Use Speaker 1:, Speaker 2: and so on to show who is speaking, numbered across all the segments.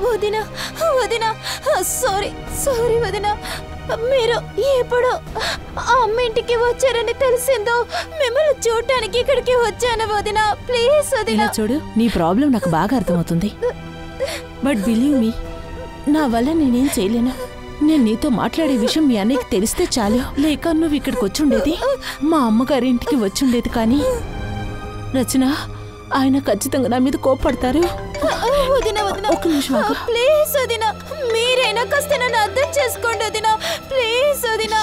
Speaker 1: వదినా వదినా sorry sorry వదినా మీరు ఎప్పుడు అమ్మ ఇంటికి వచ్చారని తెలిసిందో మిమ్మల్ని చూడటానికి ఇక్కడికి వచ్చాను వదినా ప్లీజ్ వదినా
Speaker 2: చూడు నీ ప్రాబ్లం నాకు బాగా అర్థమవుతుంది బట్ బిలీవ్ మీ నా వల్ల నేనేం చేయలేను నేను నీతో మాట్లాడే విషయం మీ అన్నయ్యకి తెలిస్తే చాలు లేక నువ్వు ఇక్కడికి వచ్చుండేది మా అమ్మగారి ఇంటికి వచ్చుండేది కానీ రచన ఆయన ఖచ్చితంగా నా మీద కోపడతారు
Speaker 1: ఒక్క నిమిషం ప్లీజ్ వదినా మీరైనా కాస్త నన్ను అర్థం చేసుకోండి వదినా ప్లీజ్ వదినా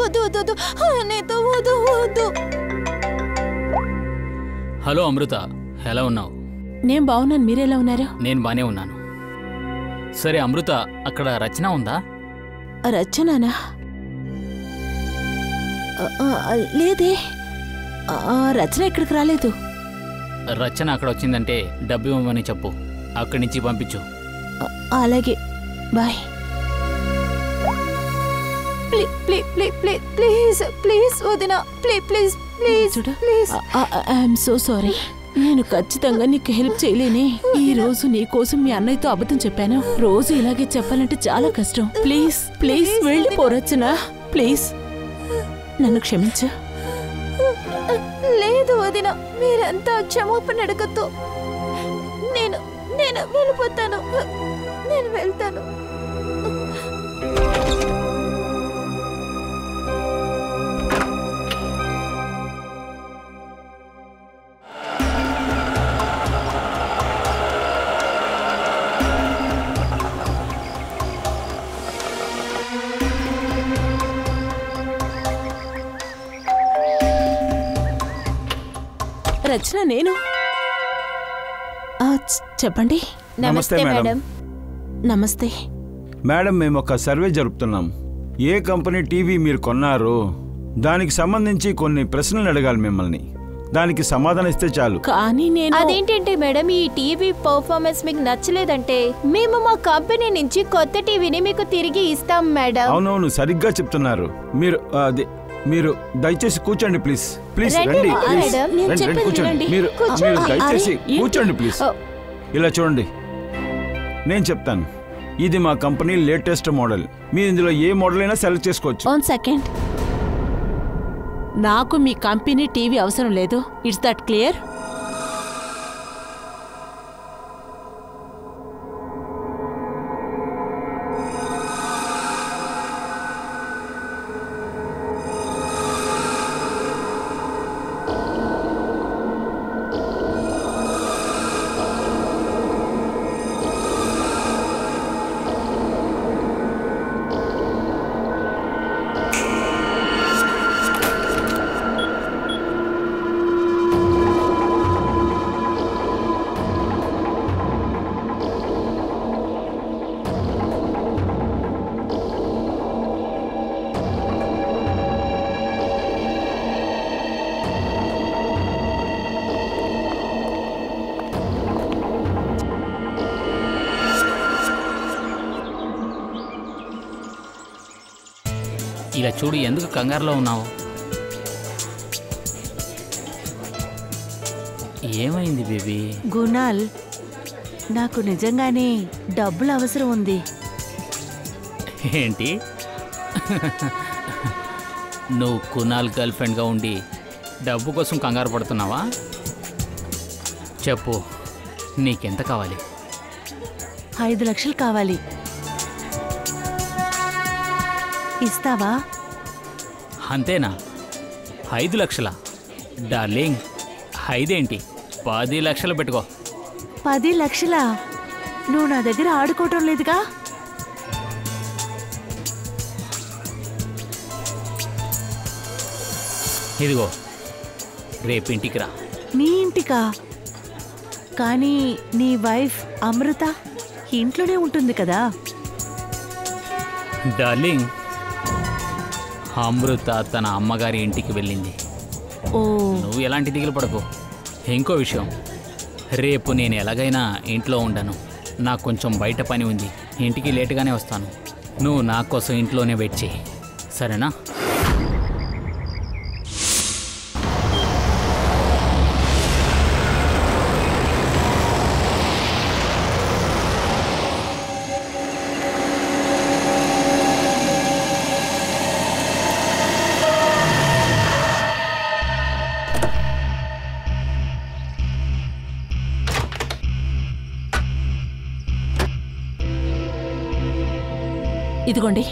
Speaker 1: వద్దు వద్దు నీతో వద్దు వద్దు
Speaker 3: హలో అమృత ఎలా ఉన్నావు
Speaker 2: నేను బాగున్నాను మీరెలా ఉన్నారు
Speaker 3: నేను బానే ఉన్నాను సరే అమృత అక్కడ రచన ఉందా
Speaker 2: రచననా లేదే రచన ఇక్కడికి రాలేదు
Speaker 3: రచన అక్కడ వచ్చిందంటే డబ్బు ఇవ్వమని చెప్పు అక్కడి నుంచి పంపించు
Speaker 2: అలాగే బాయ్
Speaker 1: ప్లీజ్ ప్లీజ్ వదినా please please please please
Speaker 2: I'm so sorry నేను ఖచ్చితంగా నీకు హెల్ప్ చేయలేనే ఈ రోజు నీ కోసం మీ అన్నయ్యతో అబద్ధం చెప్పాను రోజు ఇలాగే చెప్పాలంటే చాలా కష్టం ప్లీజ్ ప్లీజ్ వెళ్ళిపోరచ్చనా ప్లీజ్ నన్ను క్షమించు
Speaker 1: లేదు వదినా మీరంతా క్షమాపణ అడగద్దు నేను వెళ్ళిపోతాను నేను వెళ్తాను
Speaker 2: రచన నేను చెప్పండి
Speaker 4: నమస్తే మేడం
Speaker 2: నమస్తే
Speaker 4: మేడం మేము ఒక సర్వే జరుపుతున్నాం ఏ కంపెనీ టీవీ మీరు కొన్నారో దానికి సంబంధించి కొన్ని ప్రశ్నలు అడగాలి మిమ్మల్ని దానికి సమాధానం ఇస్తే చాలు
Speaker 2: కానీ నేను
Speaker 1: అదేంటంటే మేడం ఈ టీవీ పర్ఫార్మెన్స్ మీకు నచ్చలేదంటే మేము మా కంపెనీ నుంచి కొత్త టీవీని మీకు తిరిగి ఇస్తాం మేడం
Speaker 4: అవునవును సరిగ్గా చెప్తున్నారు మీరు దయచేసి కూర్చోండి ప్లీజ్ ప్లీజ్ రండి రండి కూర్చోండి మీరు దయచేసి కూర్చోండి ప్లీజ్ ఇలా చూడండి నేను చెప్తాను ఇది మా కంపెనీ లేటెస్ట్ మోడల్ మీరు ఇందులో ఏ మోడల్ అయినా సెలెక్ట్ చేసుకోవచ్చు
Speaker 2: వన్ సెకండ్ నాకు మీ కంపెనీ టీవీ అవసరం లేదు ఇట్స్ దట్ క్లియర్
Speaker 3: ఇలా చూడు ఎందుకు కంగారులో ఉన్నావు ఏమైంది బేబీ
Speaker 5: గుణాల్ నాకు నిజంగానే డబ్బులు అవసరం ఉంది
Speaker 3: ఏంటి నువ్వు కునాల్ గర్ల్ ఫ్రెండ్గా ఉండి డబ్బు కోసం కంగారు పడుతున్నావా చెప్పు నీకెంత కావాలి
Speaker 5: 5 లక్షలు కావాలి ఇస్తావా
Speaker 3: అంతేనా 5 లక్షల డార్లింగ్ 5 ఏంటి 10 లక్షలు పెట్టుకో
Speaker 5: 10 లక్షలా నువ్వు నా దగ్గర ఆడుకోవటం లేదుగా
Speaker 3: ఇదిగో రేపు ఇంటికి రా
Speaker 5: నీ ఇంటికా కానీ నీ వైఫ్ అమృత ఇంట్లోనే ఉంటుంది కదా
Speaker 3: డార్లింగ్ అమృత తన అమ్మగారి ఇంటికి వెళ్ళింది
Speaker 5: ఓ
Speaker 3: నువ్వు ఎలాంటి దిగులు పడకు ఇంకో విషయం రేపు నేను ఎలాగైనా ఇంట్లో ఉండను నాకు కొంచెం బయట పని ఉంది ఇంటికి లేటుగానే వస్తాను నువ్వు నా కోసం ఇంట్లోనే వెయిట్ చేయి సరేనా
Speaker 2: ఇదిగోండి.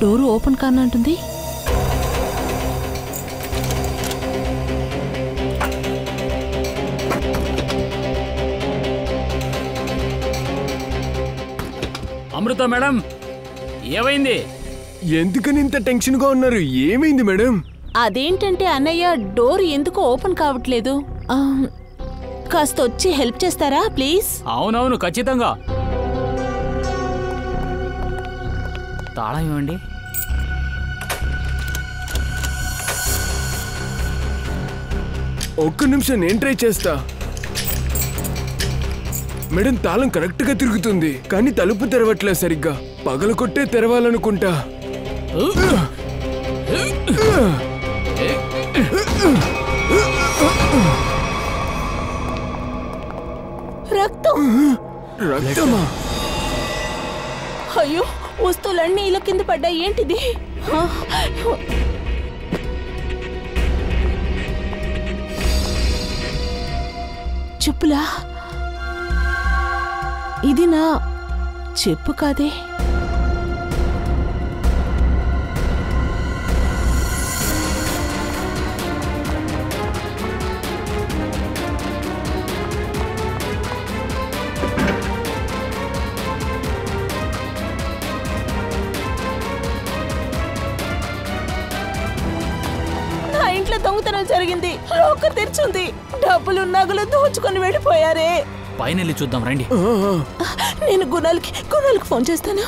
Speaker 2: డోరు ఓపెన్ కానంటుంది.
Speaker 3: అమృత మేడం, ఏమైంది?
Speaker 6: ఎందుకని ఇంత టెన్షన్గా ఉన్నారు? ఏమైంది మేడం?
Speaker 2: అదేంటంటే అన్నయ్య, డోర్ ఎందుకు ఓపెన్ కావట్లేదు. కాస్త వచ్చి హెల్ప్ చేస్తారా ప్లీజ్?
Speaker 3: అవునవును, ఖచ్చితంగా. తాళం ఇవ్వండి.
Speaker 6: ఒక్క నిమిషం, నేను ట్రై చేస్తా. మేడం, తాళం కరెక్ట్ గా తిరుగుతుంది, కానీ తలుపు తెరవట్లే సరిగ్గా. పగలకొట్టే తెరవాలనుకుంటా.
Speaker 2: రక్తం.
Speaker 6: రక్తమా?
Speaker 2: అయ్యో, వస్తువులన్నీ ఇలా కింద పడ్డాయి. ఏంటిది? చెప్పులా? ఇది నా చెప్పు కాదే. దొంగతనం జరిగింది. లాకర్ తెరిచింది. డబ్బులు నగలు దోచుకొని వెళ్ళిపోయారే.
Speaker 3: పైన చూద్దాం రండి.
Speaker 2: నేను గుణాలకి ఫోన్ చేస్తాను.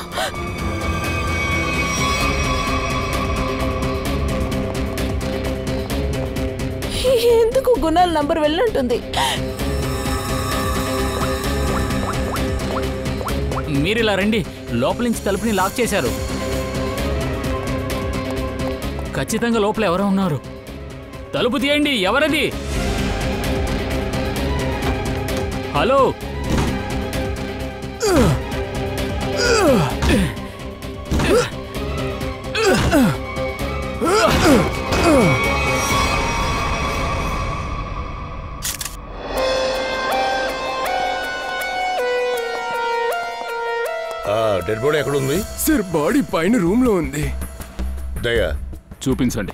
Speaker 2: ఎందుకు గుణాల నంబర్ వెళ్ళుంటుంది.
Speaker 3: మీరిలా రండి. లోపల నుంచి తలుపుని లాక్ చేశారు. ఖచ్చితంగా లోపల ఎవరో ఉన్నారు. తలుపు తీయండి. ఎవరది? హలో,
Speaker 7: డెడ్ బాడీ ఎక్కడ ఉంది
Speaker 6: సార్? బాడీ పైన రూమ్ లో ఉంది.
Speaker 7: దయా,
Speaker 8: చూపించండి.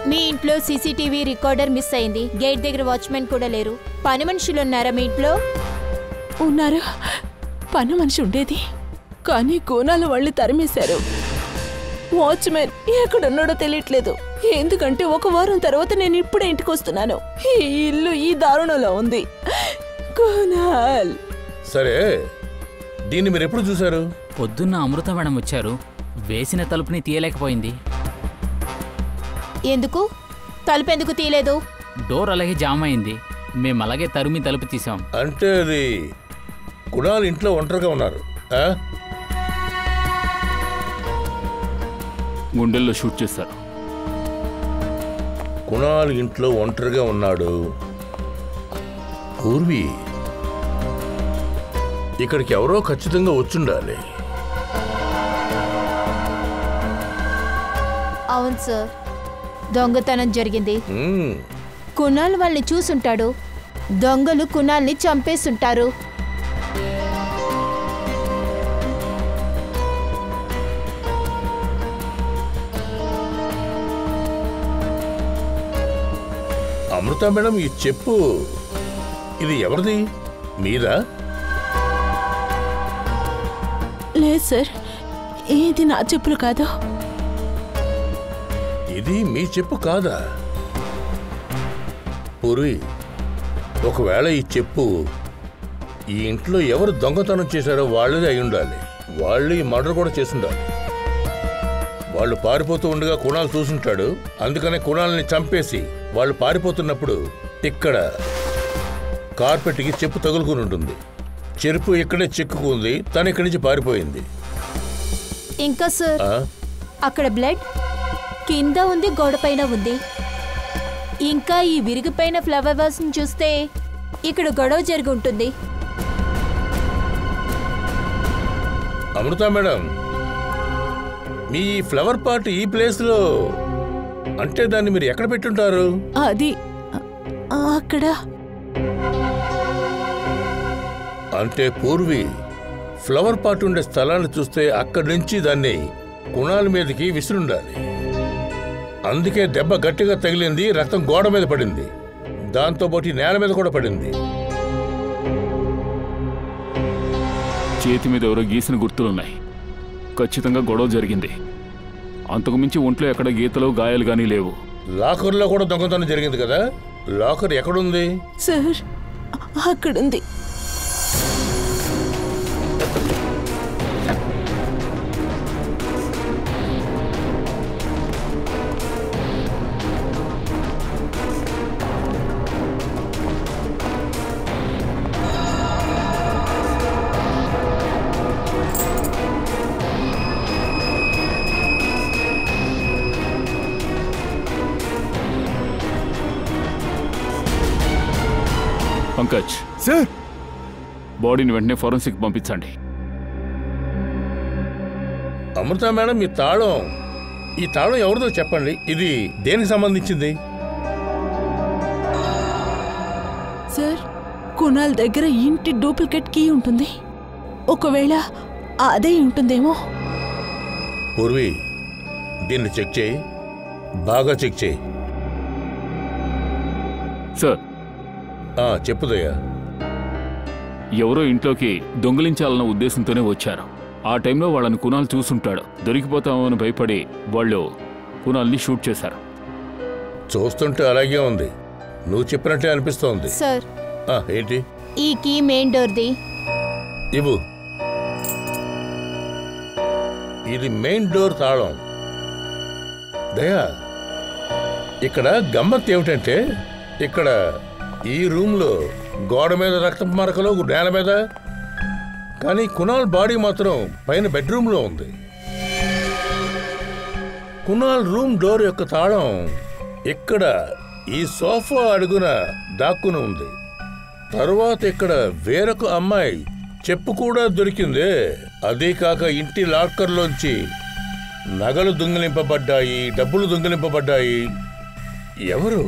Speaker 1: మీ ఇంట్లో సీసీటీవీ రికార్డర్ మిస్ అయింది. గేట్ దగ్గర వాచ్మెన్ కూడా లేరు. పని మనుషులు ఉన్నారా మీ ఇంట్లో?
Speaker 2: ఉన్నారు. పని మనిషి ఉండేది, కానీ కోనాలు వాళ్ళు తరిమేశారు. వాచ్మెన్ ఎక్కడున్నాడో తెలియట్లేదు. ఎందుకంటే ఒక వారం తర్వాత నేను ఇప్పుడే ఇంటికి వస్తున్నాను. ఈ ఇల్లు ఈ దారుణంలో ఉంది. కోనాల్.
Speaker 7: సరే, దీన్ని మీరు ఎప్పుడు చూశారు?
Speaker 3: పొద్దున్న అమృత మేడం వచ్చారు. వేసిన తలుపుని తీయలేకపోయింది.
Speaker 1: ఎందుకు? తలుపు ఎందుకు తీయలేదు?
Speaker 3: డోర్ అలాగే జామ్ అయింది. మేము అలాగే తరుమి తలుపు తీసాం.
Speaker 7: అంటే అది కుణాల్ ఇంట్లో ఒంటరిగా ఉన్నారు.
Speaker 8: గుండెల్లో షూట్ చేశారు.
Speaker 7: కుణాల్ ఇంట్లో ఒంటరిగా ఉన్నాడు. పూర్వి ఇక్కడికి ఎవరో ఖచ్చితంగా వచ్చుండాలి.
Speaker 1: అవును సార్, దొంగతనం జరిగింది. కుణాల్ వాళ్ళని చూసుంటాడు. దొంగలు కుణాల్ని చంపేస్తుంటారు.
Speaker 7: అమృత మేడం, ఈ చెప్పు ఇది ఎవరిది? మీదా?
Speaker 2: లేదు సార్, ఇది నా చెప్పులు కాదు.
Speaker 7: ఇది మీ చెప్పు కాదా? పూర్వి, ఒకవేళ ఈ చెప్పు ఈ ఇంట్లో ఎవరు దొంగతనం చేశారో వాళ్ళదే అయి ఉండాలి. వాళ్ళు ఈ మర్డర్ కూడా చేసుండాలి. వాళ్ళు పారిపోతూ ఉండగా కుణాల్ చూసుంటాడు. అందుకనే కుణాల్ని చంపేసి వాళ్ళు పారిపోతున్నప్పుడు ఇక్కడ కార్పెట్కి చెప్పు తగులుకుని ఉంటుంది. చెరుపు ఇక్కడే చిక్కుకుంది. తను ఇక్కడి నుంచి పారిపోయింది.
Speaker 1: ఇంకా సార్, అక్కడ బ్లడ్ కింద ఉంది, గోడ పైన ఉంది. ఇంకా ఈ విరిగిపోయిన ఫ్లవర్ వాస్ ని చూస్తే ఇక్కడ గొడవ జరిగి ఉంటుంది.
Speaker 7: అమృత మేడం, మీ ఫ్లవర్ పాట్ ఈ ప్లేస్ లో అంటే దాన్ని మీరు ఎక్కడ పెట్టుంటారు?
Speaker 2: అది అక్కడ.
Speaker 7: అంటే పూర్వి ఫ్లవర్ పాట్ ఉండే స్థలాన్ని చూస్తే అక్కడి నుంచి దాన్ని కుణాల మీదకి విసిరుండాలి. అందుకే దెబ్బ గట్టిగా తగిలింది, రక్తం గోడ మీద పడింది, దాంతోపాటు నేల మీద కూడా పడింది.
Speaker 8: చేతి మీద ఎవరో గీసిన గుర్తులున్నాయి. ఖచ్చితంగా గొడవ జరిగింది. అంతకుమించి ఒంట్లో ఎక్కడ గీతలు గాయాలు గానీ లేవు.
Speaker 7: లాకర్లో కూడా దొంగతనం జరిగింది కదా, లాకర్ ఎక్కడుంది?
Speaker 2: సార్ అక్కడుంది.
Speaker 8: పంకజ్
Speaker 6: సార్,
Speaker 8: బాడీని వెంటనే ఫోరెన్సిక్ పంపించండి.
Speaker 7: అమృత మేడం, ఈ తాళం ఎవరిదో చెప్పండి. ఇది దేనికి సంబంధించింది?
Speaker 2: సార్ కునాల్ దగ్గర ఇంటి డూప్లికేట్ కీ ఉంటుంది. ఒకవేళ అదే ఉంటుందేమో.
Speaker 7: పూర్వి, దీన్ని చెక్ చేయి, బాగా చెక్ చేయి.
Speaker 8: సార్
Speaker 7: చెప్పుదయ్యా.
Speaker 8: ఎవరో ఇంట్లోకి దొంగిలించాలన్న ఉద్దేశంతోనే వచ్చారు. ఆ టైంలో వాళ్ళని కునాల్ చూసుంటాడు. దొరికిపోతామని భయపడి వాళ్ళు కునాల్ని షూట్ చేశారు.
Speaker 7: చూస్తుంటే అలాగే ఉంది. నువ్వు చెప్పినట్టే అనిపిస్తోంది.
Speaker 1: సార్,
Speaker 7: ఏంటి?
Speaker 1: ఈ కీ మెయిన్ డోర్ది.
Speaker 7: ఇవ్వు. ఇది మెయిన్ డోర్ తాళం. దయా, ఇక్కడ గమ్మత్ ఏమిటంటే, ఇక్కడ ఈ రూమ్లో గోడ మీద రక్తపు మరకలు, నేల మీద, కానీ కునాల్ బాడీ మాత్రం పైన బెడ్రూమ్లో ఉంది. కునాల్ రూమ్ డోర్ యొక్క తాళం ఇక్కడ ఈ సోఫా అడుగున దాక్కుని ఉంది. తరువాత ఇక్కడ వేరొక అమ్మాయి చెప్పు కూడా దొరికిందే. అదే కాక ఇంటి లాకర్లోంచి నగలు దొంగిలింపబడ్డాయి, డబ్బులు దొంగిలింపబడ్డాయి. ఎవరు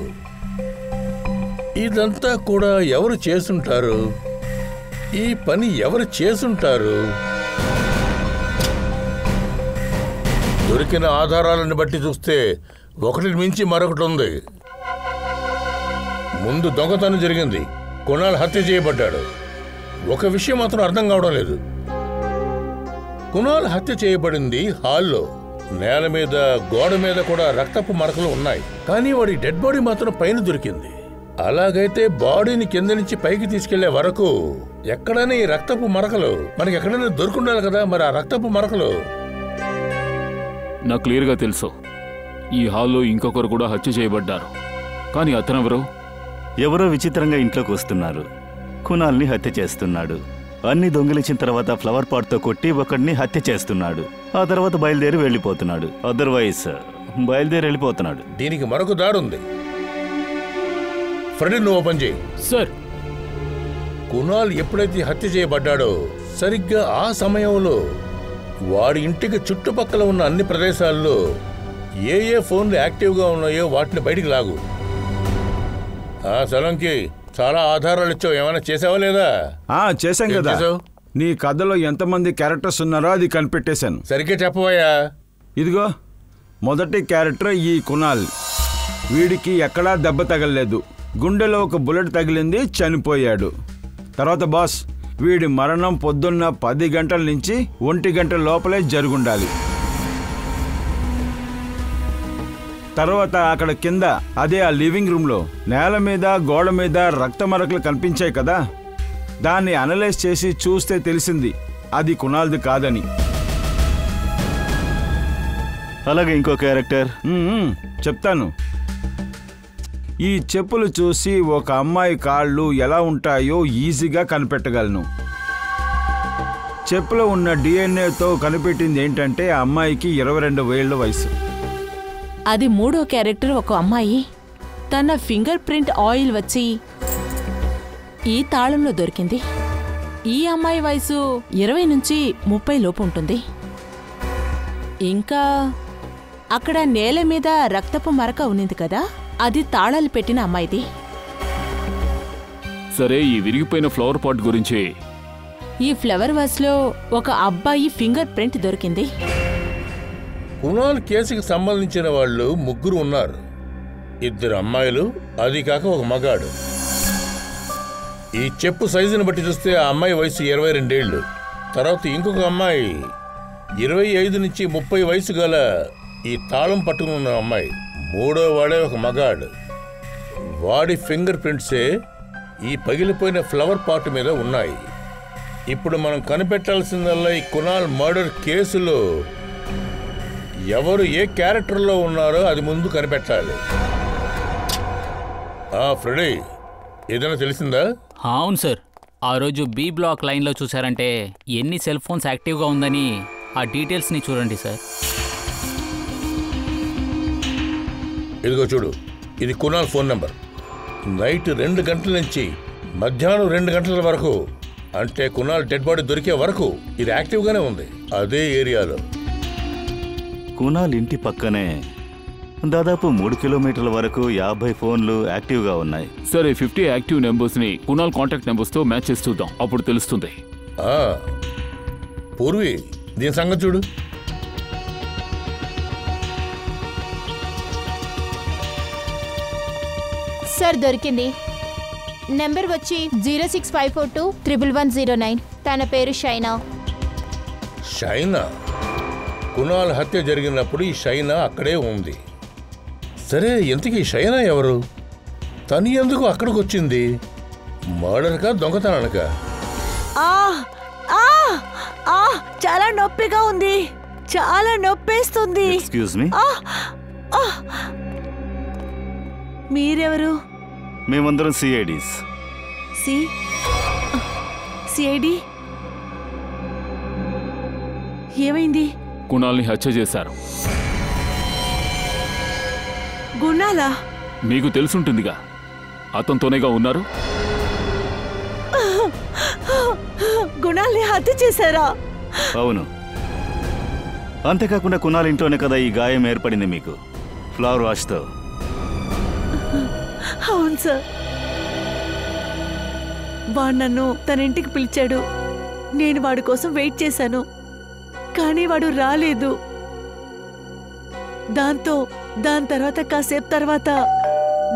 Speaker 7: ఇదంతా కూడా ఎవరు చేసుంటారు? ఈ పని ఎవరు చేసుంటారు? దొరికిన ఆధారాలను బట్టి చూస్తే ఒకటి మించి మరొకటి ఉంది. ముందు దొంగతనం జరిగింది, కునాల్ హత్య చేయబడ్డాడు. ఒక విషయం మాత్రం అర్థం కావడం లేదు. కునాల్ హత్య చేయబడింది హాల్లో. నేల మీద, గోడ మీద కూడా రక్తపు మరకలు ఉన్నాయి. కానీ వాడి డెడ్ బాడీ మాత్రం పైన దొరికింది. అలాగైతే బాడీని కింద నుంచి పైకి తీసుకెళ్లే వరకు ఎక్కడైనా ఈ రక్తపు మరకలు మనకి ఎక్కడైనా దొరుకుండాలి కదా. మరి ఆ రక్తపు మరకలు
Speaker 8: నాకు క్లియర్గా తెలుసు. ఈ హాల్లో ఇంకొకరు కూడా హత్య చేయబడ్డారు. కానీ అతనెవరు?
Speaker 9: ఎవరో విచిత్రంగా ఇంట్లోకి వస్తున్నారు. కునాల్ని హత్య చేస్తున్నాడు. అన్ని దొంగిలించిన తర్వాత ఫ్లవర్ పాట్తో కొట్టి ఒకడిని హత్య చేస్తున్నాడు. ఆ తర్వాత బయలుదేరి వెళ్ళిపోతున్నాడు. అదర్వైజ్ బయలుదేరి వెళ్ళిపోతున్నాడు.
Speaker 7: దీనికి మరొక దారి ఉంది. ఫ్రెండ్, నువ్వు ఓపెన్ చేయి.
Speaker 8: సార్,
Speaker 7: కునాల్ ఎప్పుడైతే హత్య చేయబడ్డాడో సరిగ్గా ఆ సమయంలో వాడి ఇంటికి చుట్టుపక్కల ఉన్న అన్ని ప్రదేశాల్లో ఏ ఫోన్లు యాక్టివ్గా ఉన్నాయో వాటిని బయటికి లాగు. ఆ స్థలంకి చాలా ఆధారాలు ఇచ్చావు. ఏమైనా చేసావా లేదా?
Speaker 4: చేశాం కదా. నీ కథలో ఎంతమంది క్యారెక్టర్స్ ఉన్నారో అది కనిపెట్టేశాను.
Speaker 7: సరిగ్గా చెప్పవయ్యా.
Speaker 4: ఇదిగో మొదటి క్యారెక్టర్ ఈ కునాల్. వీడికి ఎక్కడా దెబ్బ తగలలేదు. గుండెలో ఒక బుల్లెట్ తగిలింది, చనిపోయాడు. తర్వాత బాస్, వీడి మరణం పొద్దున్న 10 గంటల నుంచి 1 గంట లోపలే జరుగుండాలి. తర్వాత అక్కడ కింద, అదే ఆ లివింగ్ రూమ్లో నేల మీద, గోడ మీద రక్త మరకలు కనిపించాయి కదా. దాన్ని అనలైజ్ చేసి చూస్తే తెలిసింది అది కునాల్ది కాదని.
Speaker 9: అలాగే ఇంకో క్యారెక్టర్
Speaker 4: చెప్తాను. ఈ చెప్పులు చూసి ఒక అమ్మాయి కాళ్ళు ఎలా ఉంటాయో ఈజీగా కనిపెట్టగలను. చెప్పులో ఉన్న డిఎన్ఏతో కనిపెట్టింది ఏంటంటే ఆ అమ్మాయికి 22 ఏళ్ల వయసు.
Speaker 2: అది మూడో క్యారెక్టర్ ఒక అమ్మాయి. తన ఫింగర్ ప్రింట్ ఆయిల్ వచ్చి ఈ తాళంలో దొరికింది. ఈ అమ్మాయి వయసు 20 నుంచి 30 లోపు ఉంటుంది. ఇంకా అక్కడ నేల మీద రక్తపు మరక ఉన్నింది కదా, అది తాళాలు పెట్టిన అమ్మాయిది.
Speaker 8: సరే, ఈ విరిగిపోయిన ఫ్లవర్ పాట్ గురించి.
Speaker 2: ఈ ఫ్లవర్ వాస్లో ఒక అబ్బాయి ఫింగర్ ప్రింట్ దొరికింది.
Speaker 7: కునాల్ కేసుకి సంబంధించిన వాళ్ళు 3 ఉన్నారు. 2 అమ్మాయిలు, అది కాక ఒక మగాడు. ఈ చెప్పు సైజుని బట్టి చూస్తే ఆ అమ్మాయి వయసు 22 ఏళ్ళు. తర్వాత ఇంకొక అమ్మాయి 25 నుంచి 30 వయసు గల ఈ తాళం పట్టుకున్న అమ్మాయి. 3వ వాడే ఒక మగాడు. వాడి ఫింగర్ ప్రింట్సే ఈ పగిలిపోయిన ఫ్లవర్ పాట్ మీద ఉన్నాయి. ఇప్పుడు మనం కనిపెట్టాల్సిందల్లా ఈ కునాల్ మర్డర్ కేసులో ఎవరు ఏ క్యారెక్టర్లో ఉన్నారో అది ముందు కనిపెట్టాలి. ఫ్రెడీ, ఏదైనా తెలిసిందా?
Speaker 3: అవును సార్, ఆ రోజు బి బ్లాక్ లైన్లో చూసారంటే ఎన్ని సెల్ ఫోన్స్ యాక్టివ్గా ఉందని ఆ డీటెయిల్స్ని చూడండి సార్.
Speaker 7: ఇదిగో చూడు, ఇది కునాల్ ఫోన్ నెంబర్. నైట్ 2 గంటల నుంచి మధ్యాహ్నం 2 గంటల వరకు, అంటే కునాల్ డెడ్ బాడీ దొరికే వరకు ఇది యాక్టివ్గానే ఉంది అదే ఏరియాలో.
Speaker 9: కునాల్ ఇంటి పక్కనే దాదాపు 3 కిలోమీటర్ల వరకు 50 ఫోన్లు యాక్టివ్గా ఉన్నాయి.
Speaker 8: సరే, 50 యాక్టివ్ నెంబర్స్ని కునాల్ కాంటాక్ట్ నెంబర్స్తో మ్యాచ్ చేసి చూద్దాం, అప్పుడు తెలుస్తుంది.
Speaker 7: పూర్వి, దీని సంగతి చూడు.
Speaker 1: సార్ దొరికింది. నెంబర్ వచ్చి 065421109. తన పేరు షైనా.
Speaker 7: షైనా? కునాల్ హత్య జరిగినప్పుడు ఈ షైనా అక్కడే ఉంది. సరే, ఇంతకీ షైనా ఎవరు? తను ఎందుకు అక్కడికి వచ్చింది? మర్డర్కా, దొంగతనానికా?
Speaker 5: చాలా నొప్పిగా ఉంది, చాలా నొప్పేస్తుంది.
Speaker 9: ఎక్స్క్యూజ్ మీ,
Speaker 5: మీరెవరు?
Speaker 9: మేమందరం సిఐడీస్.
Speaker 5: సిఐడి? ఏమైంది?
Speaker 8: కునాల్ని హత్య చేశారు.
Speaker 5: గుణాలా?
Speaker 8: మీకు తెలుసుంటుందిగా, అతనితోనేగా ఉన్నారు.
Speaker 5: గుణాల్ని హత్య చేశారా?
Speaker 9: అవును. అంతేకాకుండా కునాల్ ఇంట్లోనే కదా ఈ గాయం ఏర్పడింది మీకు, ఫ్లవర్ వాష్తో.
Speaker 5: అవును సార్. వాడు నన్ను తన ఇంటికి పిలిచాడు. నేను వాడి కోసం వెయిట్ చేశాను, కానీ వాడు రాలేదు. దాని తర్వాత కాసేపు తర్వాత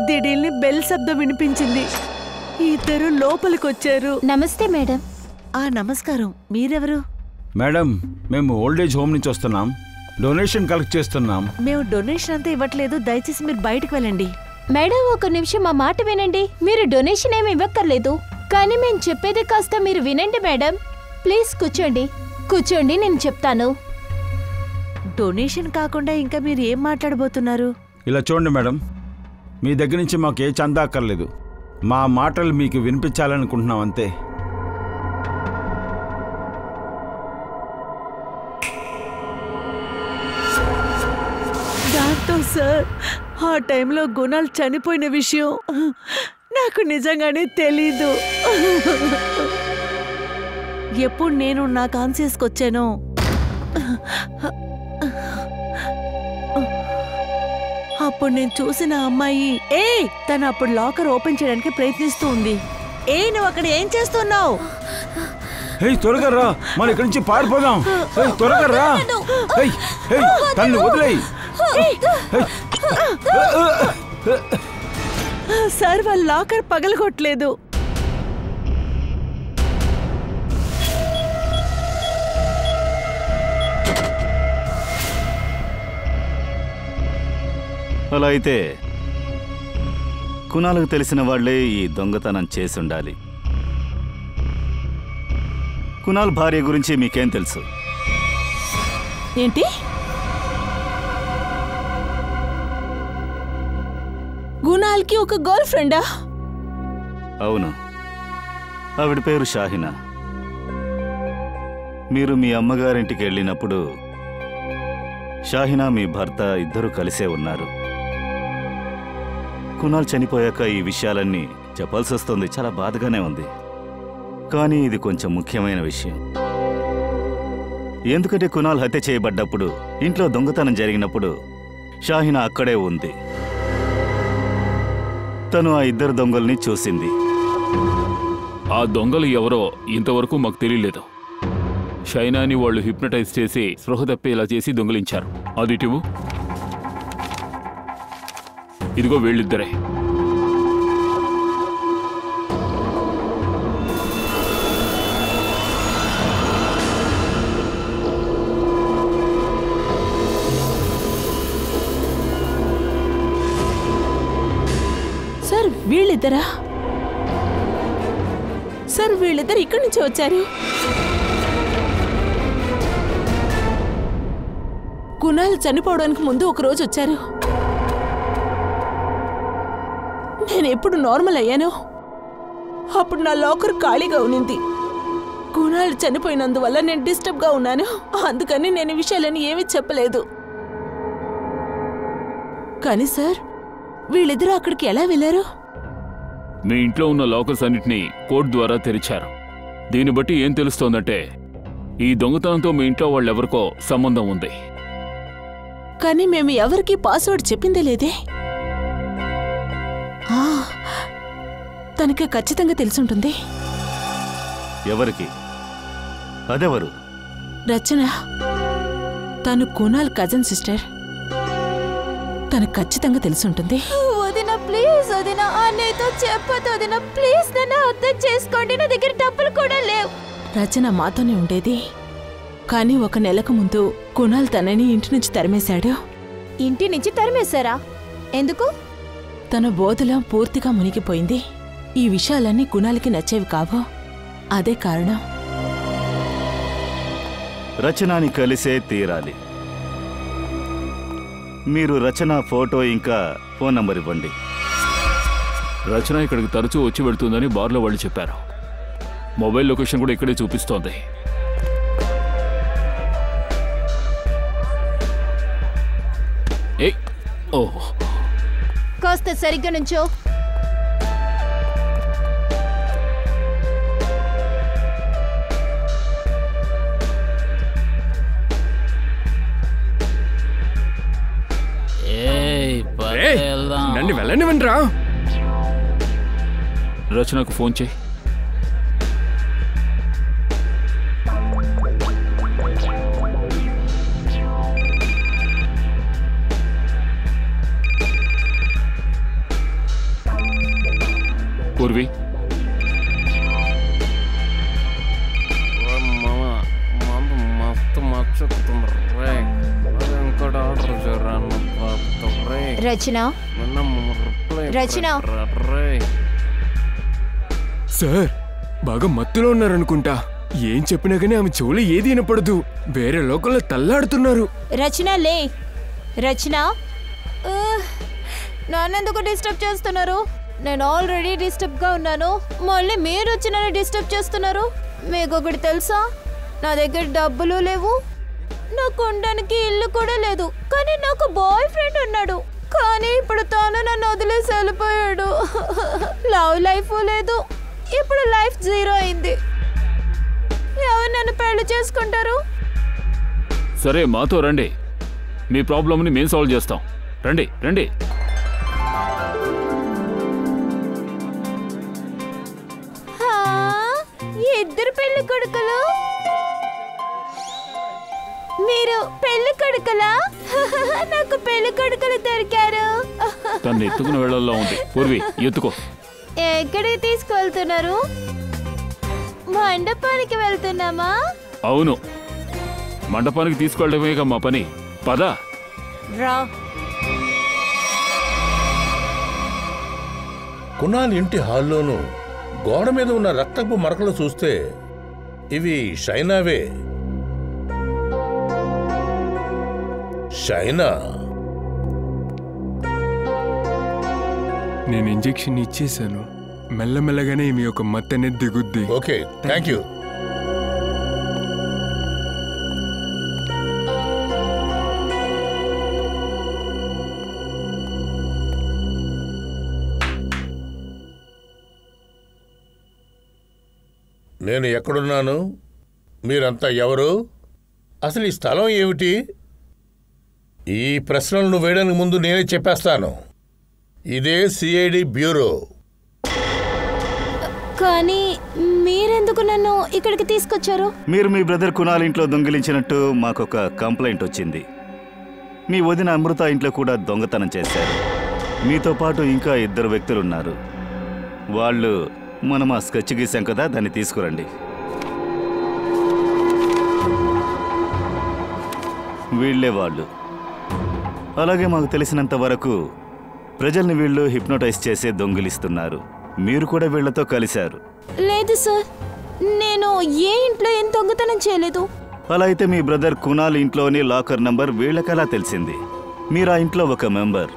Speaker 5: దిడీల్ని బెల్ శబ్దం వినిపించింది. 2 లోపలికొచ్చారు.
Speaker 1: నమస్తే మేడం.
Speaker 5: నమస్కారం. మీరెవరు?
Speaker 4: మేడం, మేము ఓల్డేజ్ హోమ్ నుంచి వస్తున్నాం. డొనేషన్ కలెక్ట్ చేస్తున్నాం.
Speaker 5: మేము డొనేషన్ అంతా ఇవ్వట్లేదు, దయచేసి మీరు బయటకు వెళ్ళండి.
Speaker 1: మేడం, ఒక నిమిషం మా మాట వినండి. మీరు డొనేషన్ ఏమి ఇవ్వక్కర్లేదు, కానీ మేము చెప్పేది కాస్త మీరు వినండి మేడం. ప్లీజ్ కూర్చోండి, కూర్చోండి, నేను చెప్తాను.
Speaker 5: డొనేషన్ కాకుండా ఇంకా మీరు ఏం మాట్లాడబోతున్నారు?
Speaker 4: ఇలా చూడండి మేడం, మీ దగ్గర నుంచి మాకు ఏ చందా అక్కర్లేదు. మా మాటలు మీకు వినిపించాలనుకుంటున్నాం అంతే.
Speaker 5: దాంతో సార్, ఆ టైంలో గుణాల్ చనిపోయిన విషయం నాకు నిజంగానే తెలీదు. ఎప్పుడు నేను నా కాన్షియస్కి వచ్చానో అప్పుడు నేను చూసిన అమ్మాయి తను అప్పుడు లాకర్ ఓపెన్ చేయడానికి ప్రయత్నిస్తూ ఉంది. నువ్వు అక్కడ ఏం చేస్తున్నావు?
Speaker 4: త్వరగా రా, మన ఇక్కడి నుంచి పారిపోదాం. త్వరగా రా, తన్ని వదిలేయ్.
Speaker 5: సార్, వాళ్ళ లాకర్ పగలగొట్టలేదు.
Speaker 9: అలా అయితే కునాలకు తెలిసిన వాళ్లే ఈ దొంగతనం చేసుండాలి. కునాల్ భార్య గురించి మీకేం తెలుసు?
Speaker 2: ఏంటి? గుణాల్కి ఒక గర్ల్ ఫ్రెండా?
Speaker 9: అవును, ఆవిడ పేరు షాహినా. మీరు మీ అమ్మగారింటికి వెళ్ళినప్పుడు షాహినా మీ భర్త ఇద్దరూ కలిసే ఉన్నారు. కునాల్ చనిపోయాక ఈ విషయాలన్నీ చెప్పాల్సి వస్తుంది. చాలా బాధగానే ఉంది. కానీ ఇది కొంచెం ముఖ్యమైన విషయం. ఎందుకంటే కునాల్ హత్య చేయబడ్డప్పుడు, ఇంట్లో దొంగతనం జరిగినప్పుడు షాహినా అక్కడే ఉంది. తను ఆ ఇద్దరు దొంగల్ని చూసింది.
Speaker 8: ఆ దొంగలు ఎవరో ఇంతవరకు మాకు తెలియలేదు. షైనాని వాళ్ళు హిప్నటైజ్ చేసి స్పృహ తప్పేలా చేసి దొంగిలించారు. అదిటివు, ఇదిగో వీళ్ళిద్దరే.
Speaker 2: సార్ వీళ్ళిద్దరా? సార్ వీళ్ళిద్దరు ఇక్కడి నుంచి వచ్చారు. కునాల్ చనిపోవడానికి ముందు ఒకరోజు వచ్చారు. నేను ఎప్పుడు నార్మల్ అయ్యాను అప్పుడు నా లాకర్ ఖాళీగా ఉన్నింది. కునాల్ చనిపోయినందువల్ల నేను డిస్టర్బ్గా ఉన్నాను. అందుకని నేను ఈ విషయాలని ఏమీ చెప్పలేదు. కానీ సార్ వీళ్ళిద్దరూ అక్కడికి ఎలా వెళ్ళారు?
Speaker 8: మీ ఇంట్లో ఉన్న లాకర్స్ అన్నిటినీ కోడ్ ద్వారా తెరిచారు. దీన్ని బట్టి ఏం తెలుస్తోందంటే ఈ దొంగతనంతో మీ ఇంట్లో వాళ్ళెవరికో సంబంధం ఉంది.
Speaker 2: కానీ మేము ఎవరికీ పాస్వర్డ్ చెప్పిందే లేదే. తనకి ఖచ్చితంగా తెలుసుంటుంది.
Speaker 9: ఎవరికి? అదెవరు?
Speaker 2: రచన. తను కునాల్ కజన్ సిస్టర్. తనకు ఖచ్చితంగా తెలుసుంటుంది.
Speaker 1: వదినా ప్లీజ్, వదినా అన్నయ్యతో చెప్పదు. వదినా ప్లీజ్, నన్ను అర్థం చేసుకోండి. నా దగ్గర డబ్బులు కూడా లేవు.
Speaker 2: రచన మాతోనే ఉండేది. కానీ 1 నెలకు ముందు కునాల్ తనని ఇంటి నుంచి తరిమేశాడు.
Speaker 1: ఇంటి నుంచి తరిమేశారా? ఎందుకు?
Speaker 2: తన బోధలో పూర్తిగా మునిగిపోయింది. ఈ విషయాలన్నీ కునాల్కి నచ్చేవి కావు. అదే కారణం.
Speaker 9: రచనాని కలిసే తీరాలి. మీరు రచన ఫోటో ఇంకా ఫోన్ నంబర్ ఇవ్వండి.
Speaker 8: రచన ఇక్కడికి తరచూ వచ్చి వెళ్తుందని బార్లో వాళ్ళు చెప్పారు. మొబైల్ లొకేషన్ కూడా ఇక్కడే చూపిస్తోంది.
Speaker 1: కాస్త సరిగ్గా నుంచో.
Speaker 6: నన్ను వెళ్ళనివ్వండిరా.
Speaker 8: రచనకు ఫోన్ చేయి. పూర్వి,
Speaker 1: రచన, రచన.
Speaker 6: సార్ బాగా మత్తులో ఉన్నారనుకుంటా. ఏం చెప్పినా కానీ ఆమె చెవులు ఏది వినపడదు. వేరే లోకల్లో తల్లాడుతున్నారు.
Speaker 1: రచన లే. రచన, నన్నెందుకు డిస్టర్బ్ చేస్తున్నారు? నేను ఆల్రెడీ డిస్టర్బ్గా ఉన్నాను. మళ్ళీ మీరు వచ్చి నన్ను డిస్టర్బ్ చేస్తున్నారు. మీకు ఒకటి తెలుసా? నా దగ్గర డబ్బులు లేవు, నాకు ఉండడానికి ఇల్లు కూడా లేదు. కానీ నాకు బాయ్ ఫ్రెండ్ ఉన్నాడు. కానీ ఇప్పుడు తాను నన్ను వదిలేసి వెళ్ళిపోయాడు. లవ్ లైఫ్ లేదు. ఇప్పుడు లైఫ్ 0 అయింది. ఎవరు నన్ను పెళ్లి చేసుకుంటారు?
Speaker 8: సరే మాతో రండి. మీ ప్రాబ్లంని మేము సాల్వ్ చేస్తాం. రండి రండి.
Speaker 1: ఇద్దరు పెళ్లి కొడుకులు. మీరు పెళ్లి కొడుకులా? నాకు పెళ్లి కొడుకులు దొరికారు.
Speaker 8: తను ఎత్తుకుని వెళ్ళాలా ఉంది. పూర్వి ఎత్తుకో.
Speaker 1: ఎక్కడికి తీసుకువెళ్తున్నారు? మండపానికి వెళ్తున్నామా?
Speaker 8: అవును, మండపానికి తీసుకెళ్ళడమేగా మా పని. పద
Speaker 1: రా.
Speaker 7: కునాల్ ఇంటి హాల్లోనూ గోడ మీద ఉన్న రక్తపు మరకలు చూస్తే ఇవి షైనావే. షైనా,
Speaker 6: నేను ఇంజెక్షన్ ఇచ్చేశాను. మెల్లమెల్లగానే మీ యొక్క మత్తనే దిగుద్ది.
Speaker 7: Okay, thank you. నేను ఎక్కడున్నాను, మీరంతా ఎవరు, అసలు ఈ స్థలం ఏమిటి? ఈ ప్రశ్నలు నువ్వు వేయడానికి ముందు నేనే చెప్పేస్తాను. ఇదే సిఐడి బ్యూరో.
Speaker 1: కానీ మీరెందుకు నన్ను ఇక్కడికి తీసుకొచ్చారు?
Speaker 9: మీరు మీ బ్రదర్ కునాల్ ఇంట్లో దొంగిలించినట్టు మాకొక కంప్లైంట్ వచ్చింది. మీ వదిన అమృత ఇంట్లో కూడా దొంగతనం చేశారు. మీతో పాటు ఇంకా 2 వ్యక్తులు ఉన్నారు. వాళ్ళు మనం ఆ స్కెచ్ గీసాం కదా, దాన్ని తీసుకురండి. వీళ్లే వాళ్ళు. అలాగే మాకు తెలిసినంత వరకు ప్రజల్ని వీళ్ళు హిప్నోటైజ్ చేసే దొంగిలిస్తున్నారు. మీరు కూడా వీళ్లతో కలిశారు.
Speaker 1: లేదు సార్, నేను ఏ ఇంట్లో ఏం దొంగతనం చేయలేదు.
Speaker 9: అలా అయితే మీ బ్రదర్ కునాల్ ఇంట్లోని లాకర్ నంబర్ వీళ్ళకెలా తెలిసింది? మీరు ఆ ఇంట్లో ఒక మెంబర్.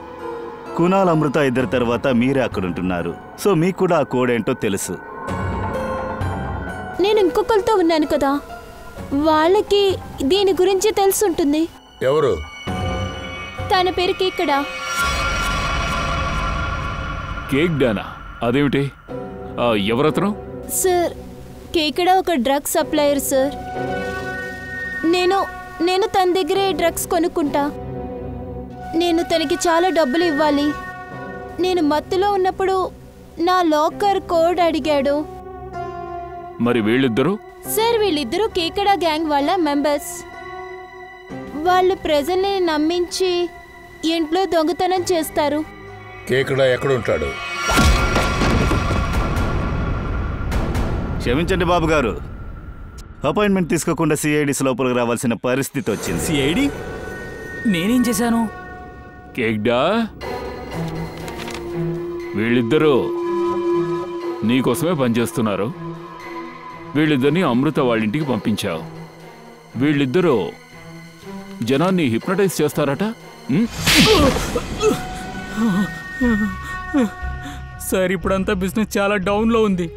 Speaker 9: కునాల్ అమృత 2 తర్వాత మీరే అక్కడుంటున్నారు. సో మీకు కూడా ఆ కోడ్ ఏంటో తెలుసు.
Speaker 1: నేను ఇంకొకరితో ఉన్నాను కదా, వాళ్ళకి దీని గురించి తెలుసుంటుంది.
Speaker 7: ఎవరు?
Speaker 1: తన పేరు కేకడా.
Speaker 8: Cake Dana? అదేమిటి? ఎవరతను?
Speaker 1: సార్, కేకడా ఒక డ్రగ్ సప్లయర్ సార్. నేను తన దగ్గరే డ్రగ్స్ కొనుక్కుంటా. నేను తనకి చాలా డబ్బులు ఇవ్వాలి. నేను మత్తులో ఉన్నప్పుడు నా లాకర్ కోడ్ అడిగాడు.
Speaker 8: మరి వీళ్ళిద్దరూ?
Speaker 1: సార్, వీళ్ళిద్దరూ కేకడా గ్యాంగ్ వాళ్ళ మెంబర్స్. వాళ్ళు ప్రజల్ని నమ్మించి ఇంట్లో దొంగతనం చేస్తారు.
Speaker 7: కేకడా ఎక్కడుంటాడు?
Speaker 9: క్షమించండి బాబు గారు, అపాయింట్మెంట్ తీసుకోకుండా సిఐడిస్ లోపలికి రావాల్సిన పరిస్థితి వచ్చింది.
Speaker 3: సిఐడి? నేనేం చేశాను?
Speaker 8: కేక్డా, వీళ్ళిద్దరూ నీకోసమే పనిచేస్తున్నారు. వీళ్ళిద్దరిని అమృత వాళ్ళింటికి పంపించావు. వీళ్ళిద్దరూ జనాన్ని హిప్నటైజ్ చేస్తారట.
Speaker 3: సార్, ఇప్పుడంతా బిజినెస్ చాలా డౌన్లో ఉంది.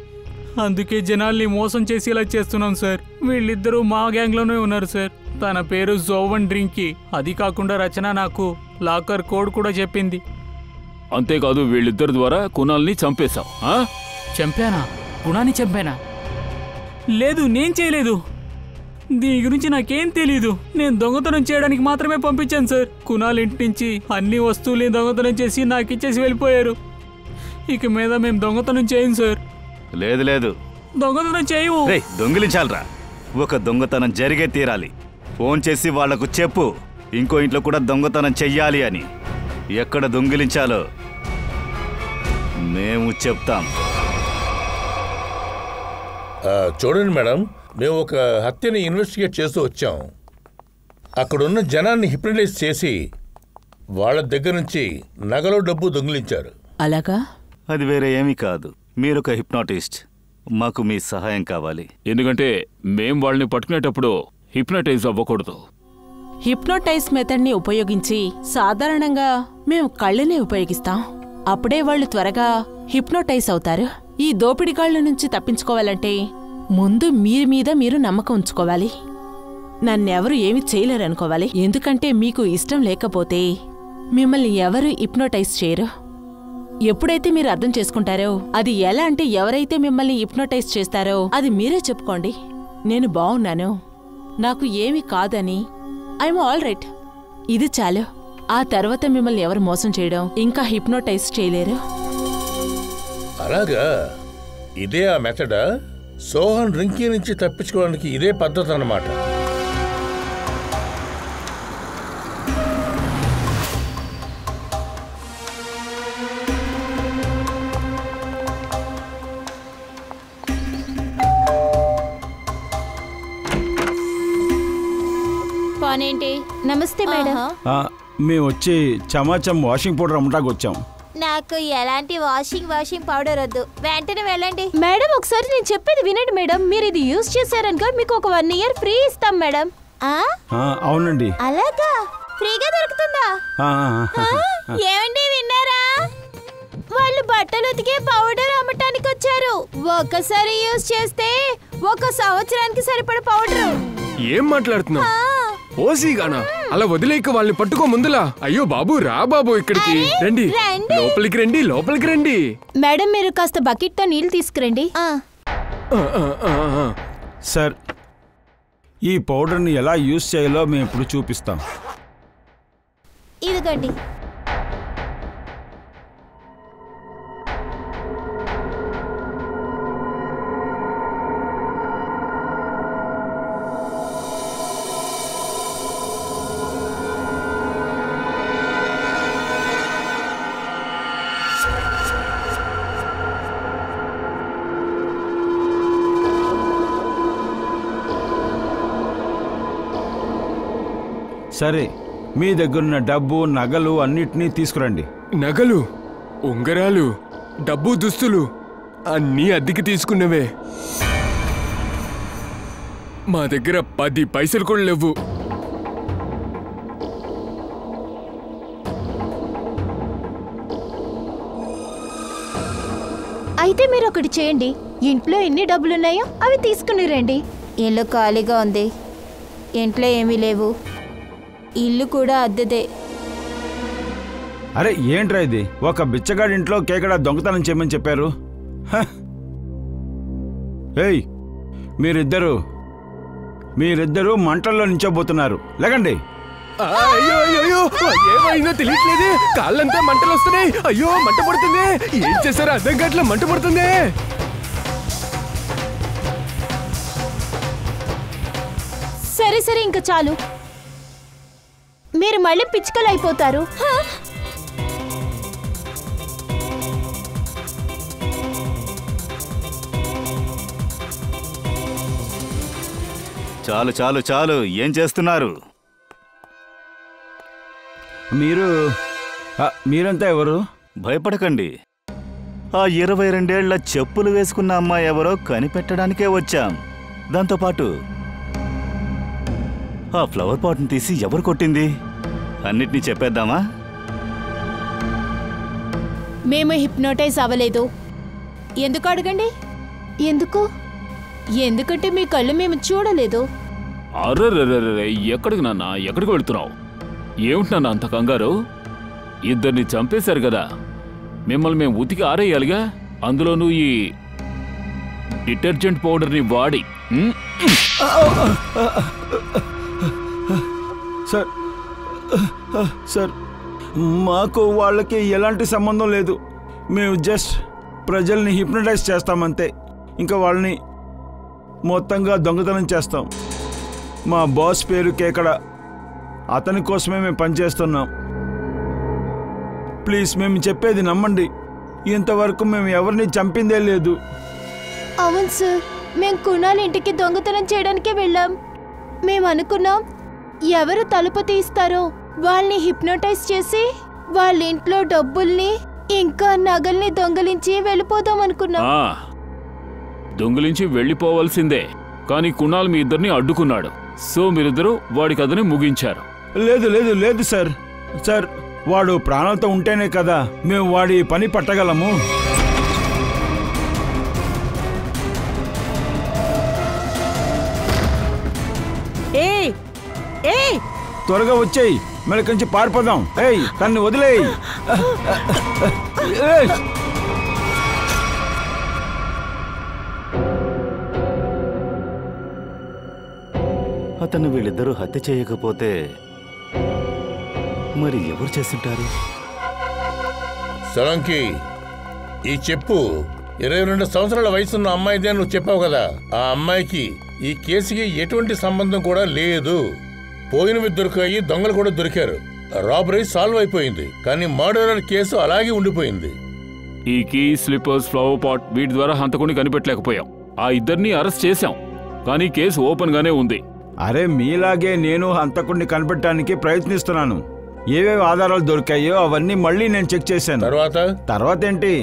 Speaker 3: అందుకే జనాల్ని మోసం చేసి ఇలా చేస్తున్నాం సార్. వీళ్ళిద్దరూ మా గ్యాంగ్లోనే ఉన్నారు సార్. తన పేరు జోవన్ డ్రింకి. అది కాకుండా రచన నాకు లాకర్ కోడ్ కూడా చెప్పింది.
Speaker 8: అంతేకాదు, వీళ్ళిద్దరి ద్వారా కునాల్ని చంపేశావు.
Speaker 3: చంపానా? కుణాన్ని చంపానా? లేదు, నేను చేయలేదు. దీని గురించి నాకేం తెలీదు. నేను దొంగతనం చేయడానికి మాత్రమే పంపించాను సార్. కునాల్ ఇంటి నుంచి అన్ని వస్తువుల్ని దొంగతనం చేసి నాకు ఇచ్చేసి వెళ్ళిపోయారు. ఇక మీద మేము దొంగతనం చేయం సార్.
Speaker 9: లేదు లేదు,
Speaker 3: దొంగతనం చేయవు.
Speaker 9: దొంగిలించాలరా. ఒక దొంగతనం జరిగే తీరాలి. ఫోన్ చేసి వాళ్లకు చెప్పు, ఇంకో ఇంట్లో కూడా దొంగతనం చెయ్యాలి అని. ఎక్కడ దొంగిలించాలో మేము చెప్తాం.
Speaker 7: చూడండి మేడం, మేము ఒక హత్యని ఇన్వెస్టిగేట్ చేస్తూ వచ్చాం. అక్కడున్న జనాన్ని హిప్నటైజ్ చేసి వాళ్ళ దగ్గర నుంచి నగలు డబ్బు దొంగిలించారు.
Speaker 2: అలాగా?
Speaker 9: అది వేరే ఏమీ కాదు. మీరొక హిప్నాటిస్ట్. మాకు మీ సహాయం కావాలి.
Speaker 8: ఎందుకంటే మేం వాళ్ళని పట్టుకునేటప్పుడు హిప్నటైజ్ అవ్వకూడదు.
Speaker 2: హిప్నోటైజ్ మెథడ్ని ఉపయోగించి సాధారణంగా మేము కళ్ళనే ఉపయోగిస్తాం. అప్పుడే వాళ్ళు త్వరగా హిప్నోటైజ్ అవుతారు. ఈ దోపిడిగాళ్ల నుంచి తప్పించుకోవాలంటే ముందు మీరు నమ్మకం ఉంచుకోవాలి. నన్నెవరు ఏమి చేయలేరనుకోవాలి. ఎందుకంటే మీకు ఇష్టం లేకపోతే మిమ్మల్ని ఎవరు హిప్నోటైజ్ చేయరు. ఎప్పుడైతే మీరు అర్థం చేసుకుంటారో, అది ఎలా అంటే ఎవరైతే మిమ్మల్ని హిప్నోటైజ్ చేస్తారో అది మీరే చెప్పుకోండి, నేను బాగున్నాను, నాకు ఏమీ కాదని, ఐఎమ్ ఆల్ రైట్. ఇది చాలు. ఆ తర్వాత మిమ్మల్ని ఎవరు మోసం చేయడం ఇంకా హిప్నోటైజ్ చేయలేరు.
Speaker 7: అలాగా? ఇదే ఆ మెథడా? సోహన్ రింకీ నుంచి తప్పించుకోవడానికి ఇదే పద్ధతి అన్నమాట.
Speaker 1: పానేంటి? నమస్తే మేడం.
Speaker 4: మేము వచ్చి చమాచం వాషింగ్ పౌడర్ అమ్మటానికి వచ్చాం.
Speaker 1: నాకు ఎలాంటి వాషింగ్ పౌడర్ వద్దు, వెంటనే వెళ్ళండి. మేడం, ఒకసారి నేను చెప్పేది వినండి మేడం. మీరు ఇది యూజ్ చేశారనుకో మీకు ఒక 1 year ఫ్రీ ఇస్తాం మేడం.
Speaker 4: అవునండి.
Speaker 1: అలాగా? ఫ్రీగా దొరుకుతుందా? ఏమండి, విన్నారా? వాళ్ళు బట్టలు ఉతికే పౌడర్ అమ్మటానికి వచ్చారు. ఒకసారి యూజ్ చేస్తే 1 సంవత్సరానికి సరిపడ పౌడర్.
Speaker 6: ఏం మాట్లాడుతున్నావు? ఓసీగానా? అలా వదిలేక వాళ్ళని పట్టుకో ముందులా. అయ్యో బాబు, రా బాబు ఇక్కడికి రండి. లోపలికి రండి, లోపలికి రండి.
Speaker 1: మేడం, మీరు కాస్త బకెట్ తో నీళ్లు తీసుకురండి.
Speaker 4: సార్, ఈ పౌడర్ని ఎలా యూజ్ చేయాలో మేము ఇప్పుడు చూపిస్తాం.
Speaker 1: ఇదిగండి.
Speaker 4: సరే, మీ దగ్గరున్న డబ్బు, నగలు అన్నిటినీ తీసుకురండి.
Speaker 6: నగలు, ఉంగరాలు, డబ్బు, దుస్తులు అన్నీ అద్దెకి తీసుకున్నవే. మా దగ్గర 10 పైసలు కూడా లేవు.
Speaker 1: అయితే మీరు ఒకటి చేయండి, ఇంట్లో ఎన్ని డబ్బులున్నాయో అవి తీసుకుని రండి. ఇల్లు ఖాళీగా ఉంది, ఇంట్లో ఏమీ లేవు, ఇల్లు కూడా అద్దెదే.
Speaker 4: అరే ఏంట్రా ఇది? ఒక బిచ్చగాడి ఇంట్లో కేకడ దొంగతనం చేయమని చెప్పారు. ఏయ్, మీరిద్దరూ మంటల్లో నించోబోతున్నారు. లేకండి.
Speaker 6: అయ్యో అయ్యో, ఏమైందో తెలియట్లేదు. కాళ్ళంతా మంటలు వస్తున్నాయి. అయ్యో, మంట పడుతుంది. ఏం చేశారో అర్థం కావట్లే, మంట పడుతుంది.
Speaker 1: సరే సరే, ఇంకా చాలు. మీరు మళ్ళీ పిచ్చుకలు అయిపోతారు.
Speaker 9: చాలు చాలు చాలు, ఏం చేస్తున్నారు?
Speaker 4: మీరంతా ఎవరు?
Speaker 9: భయపడకండి. ఆ 22 ఏళ్ల చెప్పులు వేసుకున్న అమ్మాయి ఎవరో కనిపెట్టడానికే వచ్చాం. దాంతోపాటు ఆ ఫ్లవర్ పాట్ని తీసి ఎవరు కొట్టింది అన్నిటినీ చెప్పేద్దామా?
Speaker 1: మేము హిప్నోటైజ్ అవ్వలేదు. ఎందుకు అడగండి? ఎందుకంటే మీ కళ్ళు మేము చూడలేదు.
Speaker 8: అర్రర్రర్రర్ర, ఎక్కడికి నాన్న, ఎక్కడికి వెళ్తున్నావు? ఏమిటి నాన్న అంత కంగారు? ఇద్దరిని చంపేశారు కదా, మిమ్మల్ని మేము ఉతికి ఆరేయాలిగా, అందులోనూ ఈ డిటర్జెంట్ పౌడర్ని వాడి.
Speaker 4: సార్, మాకు వాళ్ళకి ఎలాంటి సంబంధం లేదు. మేము జస్ట్ ప్రజల్ని హిప్నటైజ్ చేస్తామంతే. ఇంకా వాళ్ళని మొత్తంగా దొంగతనం చేస్తాం. మా బాస్ పేరు కేకడ, అతని కోసమే మేము పనిచేస్తున్నాం. ప్లీజ్, మేము చెప్పేది నమ్మండి. ఇంతవరకు మేము ఎవరిని చంపిందే లేదు.
Speaker 1: అవును సార్, మేము కునాల్ ఇంటికి దొంగతనం చేయడానికే వెళ్ళాం. మేము అనుకున్నాం ఎవరు తలుపు తీస్తారో వాళ్ళని హిప్నోటైజ్ చేసి వాళ్ళ ఇంట్లో డబ్బుల్ని ఇంకా నగల్ని దొంగలించి వెళ్ళిపోదాం అనుకున్నాం.
Speaker 8: దొంగిలించి వెళ్ళిపోవాల్సిందే, కానీ కుణాల్ మీ ఇద్దరిని అడ్డుకున్నాడు. సో మీరిద్దరూ వాడి కథని ముగించారు.
Speaker 4: లేదు లేదు లేదు సార్, వాడు ప్రాణాలతో ఉంటేనే కదా మేము వాడి పని పట్టగలము. త్వరగా వచ్చేయి, మెలకంచి పారిపోదాం. ఏయ్, తన్ని వదిలేయి.
Speaker 9: అతను వీళ్ళిద్దరూ హత్య చేయకపోతే మరి ఎవరు చేస్తుంటారు?
Speaker 7: సలంకి, ఈ చెప్పు 22 సంవత్సరాల వయసున్న అమ్మాయిదే నువ్వు చెప్పావు కదా. ఆ అమ్మాయికి ఈ కేసుకి ఎటువంటి సంబంధం కూడా లేదు. పోయినవి దొరికాయి, దొంగలు కూడా దొరికారు. రాబరీ సాల్వ్ అయిపోయింది, కానీ మర్డరర్ కేసు అలాగే ఉండిపోయింది.
Speaker 8: ఈ కీ, స్లిప్పర్స్, ఫ్లవర్ పాట్ వీటి ద్వారా హంతకుని కనిపెట్టలేకపోయాం. ఆ ఇద్దరిని అరెస్ట్ చేశాం, కానీ కేసు ఓపెన్ గానే ఉంది.
Speaker 4: అరే, మీలాగే నేను హంతకుడిని కనిపెట్టడానికి ప్రయత్నిస్తున్నాను. ఏవేవి ఆధారాలు దొరికాయో అవన్నీ మళ్ళీ నేను చెక్ చేశాను. తర్వాత ఏంటి?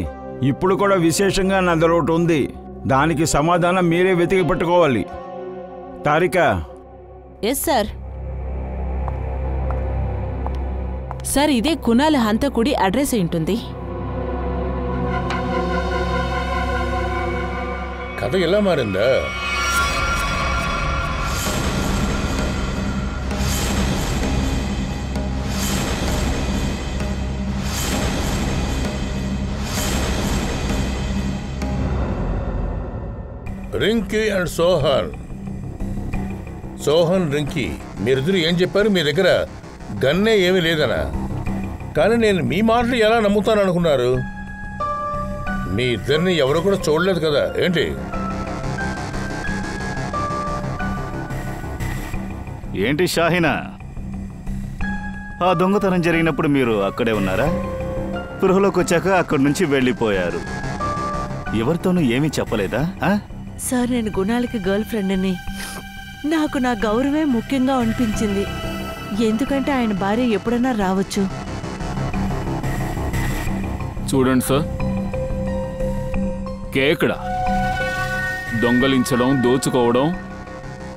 Speaker 4: ఇప్పుడు కూడా విశేషంగా నా దగ్గర ఒకటి ఉంది. దానికి సమాధానం మీరే వెతికి పట్టుకోవాలి. తారికా.
Speaker 2: Yes sir. సార్, ఇదే కునాల్ హంతకుడి అడ్రస్ ఏంటుంది?
Speaker 7: కథ ఎలా మారిందా? రింకీ అండ్ సోహన్. సోహన్, రింకీ మీరిద్దరు ఏం చెప్పారు? మీ దగ్గర గన్నే ఏమీ లేదనా? కానీ నేను మీ మాటలు ఎలా నమ్ముతాను అనుకున్నారు? మీ ఇద్దరిని ఎవరు కూడా చూడలేదు కదా ఏంటి?
Speaker 9: ఏంటి షాహినా, ఆ దొంగతనం జరిగినప్పుడు మీరు అక్కడే ఉన్నారా? గృహలోకి వచ్చాక అక్కడి నుంచి వెళ్ళిపోయారు. ఎవరితోనూ ఏమీ చెప్పలేదా?
Speaker 5: సార్, నేను గుణాలకి గర్ల్ ఫ్రెండ్ని. నాకు నా గౌరవమే ముఖ్యంగా అనిపించింది. ఎందుకంటే ఆయన భార్య ఎప్పుడైనా రావచ్చు.
Speaker 8: చూడండి సార్, కేకడ దొంగలించడం, దోచుకోవడం,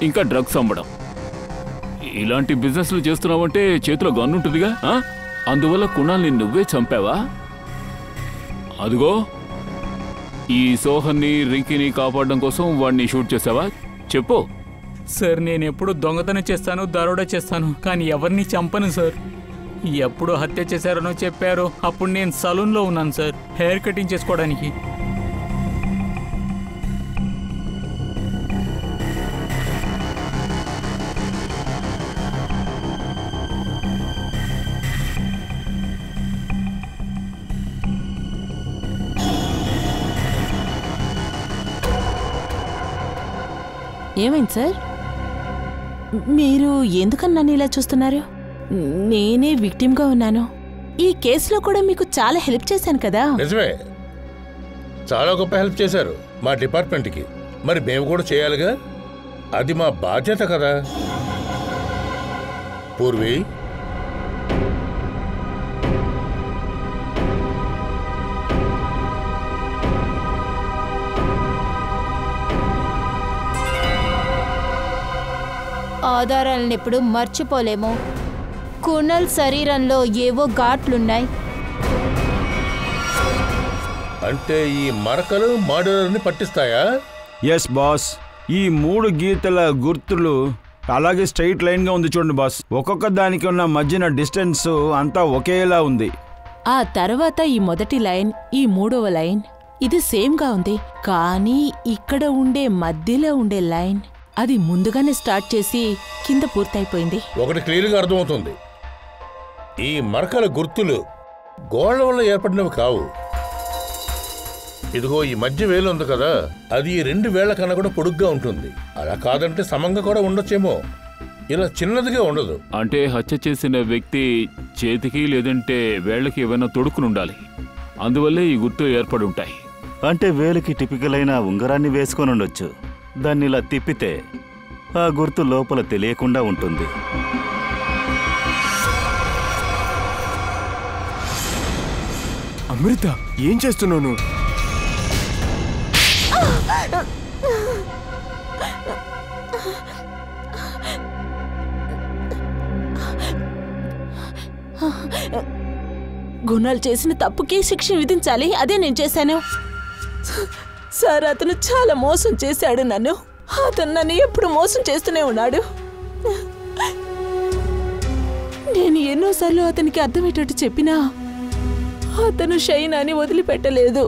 Speaker 8: ఇంకా డ్రగ్స్ అమ్మడం, ఇలాంటి బిజినెస్లు చేస్తున్నావంటే చేతిలో గన్ ఉంటుందిగా. అందువల్ల కుణాల్ని నువ్వే చంపావా? అదిగో ఈ సోహన్ని, రింకీని కాపాడడం కోసం వాడిని షూట్ చేసావా? చెప్పు.
Speaker 3: సార్, నేను ఎప్పుడు దొంగతనం చేస్తాను, దరోడా చేస్తాను, కానీ ఎవరిని చంపను సార్. ఎప్పుడు హత్య చేశారనో చెప్పారు. అప్పుడు నేను సలూన్లో ఉన్నాను సార్, హెయిర్ కటింగ్ చేసుకోవడానికి.
Speaker 2: ఏమైంది సార్? మీరు ఎందుకని నన్ను ఇలా చూస్తున్నారు? నేనే విక్టిమ్గా ఉన్నాను. ఈ కేసులో కూడా మీకు చాలా హెల్ప్ చేశాను కదా.
Speaker 7: నిజమే, చాలా గొప్ప హెల్ప్ చేశారు మా డిపార్ట్మెంట్కి. మరి మేము కూడా చేయాలిగా, అది మా బాధ్యత కదా. పూర్వి,
Speaker 1: ఆధారాలను ఎప్పుడు మర్చిపోలేము. కునల్ శరీరంలో ఏవో ఘాట్లున్నాయి.
Speaker 7: అంటే ఈ మరకలు మర్డర్ని పట్టిస్తాయా?
Speaker 4: Yes boss. ఈ 3 గీతల గుర్తులు అలాగే స్ట్రైట్ లైన్గా ఉంది చూడండి బాస్. ఒక్కొక్క దానికి ఉన్న మధ్యన డిస్టెన్స్ అంతా ఒకేలా ఉంది.
Speaker 2: ఆ తర్వాత ఈ మొదటి లైన్, ఈ 3వ లైన్ ఇది సేమ్గా ఉంది. కానీ ఇక్కడ ఉండే మధ్యలో ఉండే లైన్ అది ముందుగానే స్టార్ట్ చేసి కింద పూర్తయిపోయింది.
Speaker 7: ఒకటి క్లియర్గా అర్థమవుతుంది, ఈ మరకల గుర్తులు గోళ్ల వల్ల ఏర్పడినవి కావు. ఇదిగో ఈ మధ్య వేలు ఉంది కదా, అది 2 వేళ్ల కన్నా కూడా పొడుగ్గా ఉంటుంది. అలా కాదంటే సమంగా కూడా ఉండొచ్చేమో, ఇలా చిన్నదిగా ఉండదు.
Speaker 8: అంటే హత్య చేసిన వ్యక్తి చేతికి లేదంటే వేళ్లకి ఏమైనా తొడుక్కుని ఉండాలి. అందువల్లే ఈ గుర్తు ఏర్పడి ఉంటాయి.
Speaker 9: అంటే వేలుకి టిపికల్ అయిన ఉంగరాన్ని వేసుకొని ఉండొచ్చు. దాన్ని ఇలా తిప్పితే ఆ గుర్తు లోపల తెలియకుండా ఉంటుంది.
Speaker 6: అమృత, ఏం చేస్తున్నావు నువ్వు?
Speaker 2: గుణాలు చేసిన తప్పుకి శిక్ష విధించాలి. అదే నేను చేశాను సార్. అతను చాలా మోసం చేశాడు నన్ను. అతను నన్ను ఎప్పుడు మోసం చేస్తూనే ఉన్నాడు. నేను ఎన్నోసార్లు అతనికి అర్థమయ్యేటట్టు చెప్పినా అతను షైనాని వదిలిపెట్టలేదు.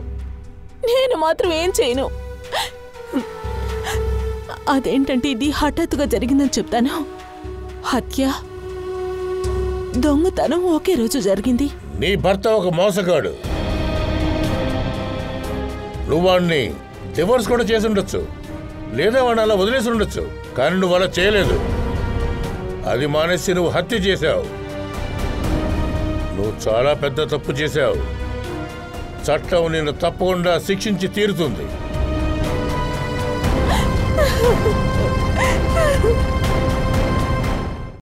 Speaker 2: నేను మాత్రం ఏం చేయను. అదేంటంటే ఇది హఠాత్తుగా జరిగిందని చెప్తాను. హత్య, దొంగతనం ఒకే రోజు జరిగింది.
Speaker 7: నీ భర్త ఒక మోసగాడు. నువ్వు వాడిని డివోర్స్ కూడా చేసి ఉండొచ్చు, లేదా వాడిని అలా వదిలేసి ఉండొచ్చు. కానీ నువ్వు అలా చేయలేదు. అది మానేసి నువ్వు హత్య చేశావు. నువ్వు చాలా పెద్ద తప్పు చేశావు. చట్టం నిన్ను తప్పకుండా శిక్షించి తీరుతుంది.